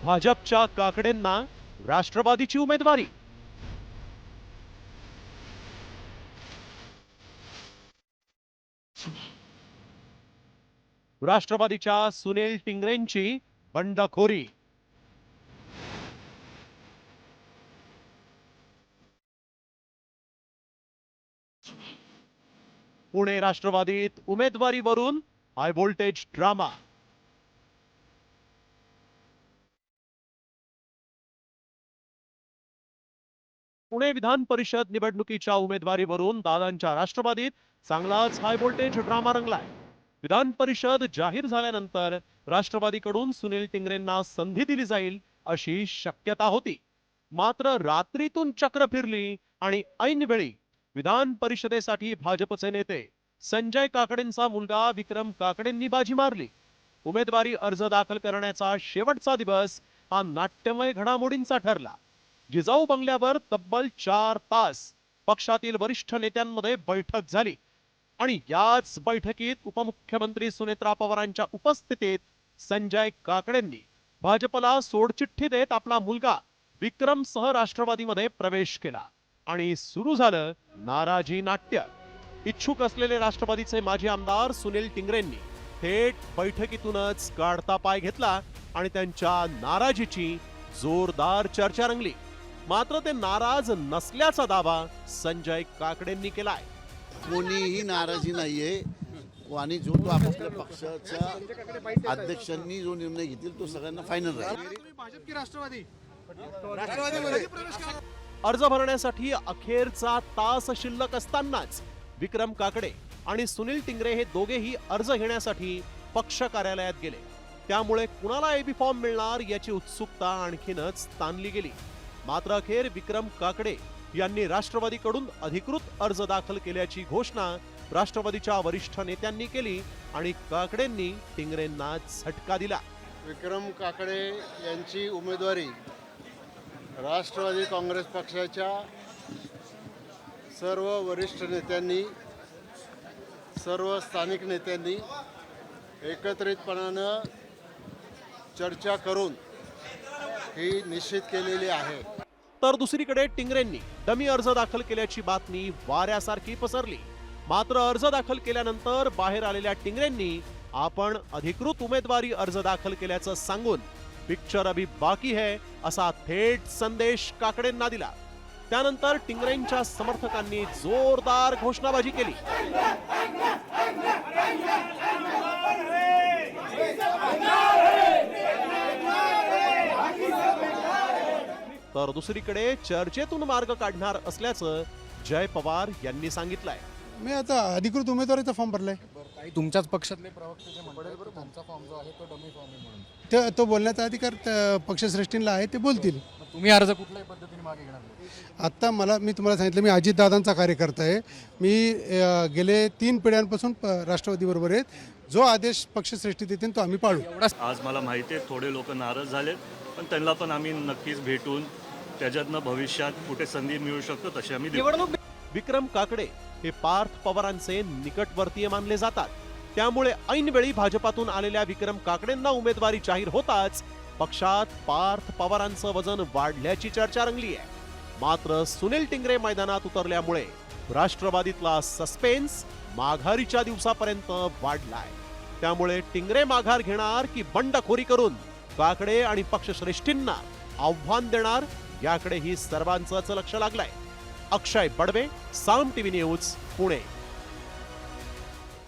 भाजपच्या काकडेंना राष्ट्रवादीची उमेदवारी। राष्ट्रवादीच्या सुनील टिंगरेंची बंडखोरी। पुणे राष्ट्रवादीत उमेदवारीवरून high voltage drama. Pune Vidhan Parishad निवडणुकीच्या उमेदवारीवरून दादांच्या राष्ट्रवादीत चांगलाच high voltage drama रंगलाय। Vidhan Parishad जाहीर झाल्यानंतर राष्ट्रवादीकडून सुनील टिंगरेंना संधी दिली जाईल अशी शक्यता होती। मात्र रात्रीतून चक्र फिरली आणि ऐनवेळी विधान परिषदेसाठी भाजपचे नेते संजय काकडेंचा मुलगा विक्रम काकडेंनी बाजी मारली। उमेदवारी अर्ज दाखल करण्याचा शेवटचा दिवस हा नाट्यमय घडामोडींचा ठरला। जिजाऊ बंगल्यावर तब्बल 4 तास पक्षातील वरिष्ठ नेत्यांमध्ये बैठक झाली आणि याच बैठकीत उपमुख्यमंत्री सुनेत्रा पवारांच्या उपस्थितीत संजय काकडेंनी भाजपला सोडचिठ्ठी देत आपला मुलगा विक्रमसह राष्ट्रवादीमध्ये प्रवेश केला आणि सुरू झालं नाराजी नाट्य। इच्छुक असलेले राष्ट्रवादीचे माजी आमदार सुनील टिंगरेंनी थेट बैठकीतूनच काढता पाय घेतला आणि त्यांच्या नाराजीची जोरदार चर्चा रंगली। मात्र ते नाराज नसल्याचा दावा संजय काकडेंनी केलाय। कोणीही नाराजी नाहीये आणि जो तो आपल्या पक्षाच्या अध्यक्षांनी जो निर्णय घेतील तो सगळ्यांना फायनल राहील। भाजप की राष्ट्रवादी अर्ज भरण्यासाठी अखेरचा तास शिल्लक असतानाच विक्रम काकडे आणि सुनील टिंगरे हे दोघेही अर्ज घेण्यासाठी पक्ष कार्यालयात गेले। त्यामुळे कुणाला एबी फॉर्म मिळणार याची उत्सुकता आणखीनच ताणली गेली। मात्र अखेर विक्रम काकडे यांनी राष्ट्रवादीकडून अधिकृत अर्ज दाखल केल्याची घोषणा राष्ट्रवादीच्या वरिष्ठ नेत्यांनी केली आणि काकडेंनी टिंगरेंना झटका दिला। विक्रम काकडे यांची उमेदवारी राष्ट्रवादी काँग्रेस पक्षाच्या सर्व वरिष्ठ नेत्यांनी सर्व स्थानिक नेत्यांनी एकत्रितपणानं चर्चा करून ही निश्चित केलेली आहे। तर दुसरीकडे टिंगरेंनी डमी अर्ज दाखल केल्याची बातमी वाऱ्यासारखी पसरली। मात्र अर्ज दाखल केल्यानंतर बाहेर आलेल्या टिंगरेंनी आपण अधिकृत उमेदवारी अर्ज दाखल केल्याचं सांगून पिक्चर अभी बाकी है असा थेट संदेश काकडेंना दिला। त्यानंतर टिंगरेंच्या समर्थकांनी जोरदार घोषणाबाजी केली। तर दुसरीकडे चर्चेतून मार्ग काढणार असल्याचं जय पवार यांनी सांगितलंय। मी आता अधिकृत उमेदवारीचा फॉर्म भरलाय। काही तुमच्याच पक्षातले प्रवक्ते जे म्हणतात त्यांचा फॉर्म जो आहे तो डमी फॉर्म आहे म्हणून तो बोलण्याचा अधिकार पक्षश्रेष्ठींना आहे, ते बोलतील। तुम्ही अर्ज कुठल्याही पद्धतीने मागे घेणार नाही? आत्ता मी तुम्हाला सांगितलं, मी अजितदादांचा कार्यकर्ता आहे। मी गेले 3 पिढ्यांपासून राष्ट्रवादीबरोबर आहेत। जो आदेश पक्षश्रेष्ठी देतील तो आम्ही पाळू। आज मला माहिती आहे थोडे लोक नाराज झालेत, पण त्यांना पण आम्ही नक्कीच भेटून त्याच्यातनं भविष्यात कुठे संधी मिळू शकतो तशी आम्ही देऊ। विक्रम काकडे हे पार्थ पवारांचे निकटवर्तीय मानले जातात। त्यामुळे ऐनवेळी भाजपातून आलेल्या विक्रम काकडेंना उमेदवारी जाहीर होताच पक्षात पार्थ पवारांचं वजन वाढल्याची चर्चा रंगली आहे। मात्र सुनील टिंगरे मैदानात उतरल्यामुळे राष्ट्रवादीतला सस्पेन्स माघारीच्या दिवसापर्यंत वाढलाय। त्यामुळे टिंगरे माघार घेणार की बंडखोरी करून काकडे आणि पक्षश्रेष्ठींना आव्हान देणार याकडेही सर्वांचंच लक्ष लागलंय। अक्षय बडवे, साम टीव्ही न्यूज, पुणे।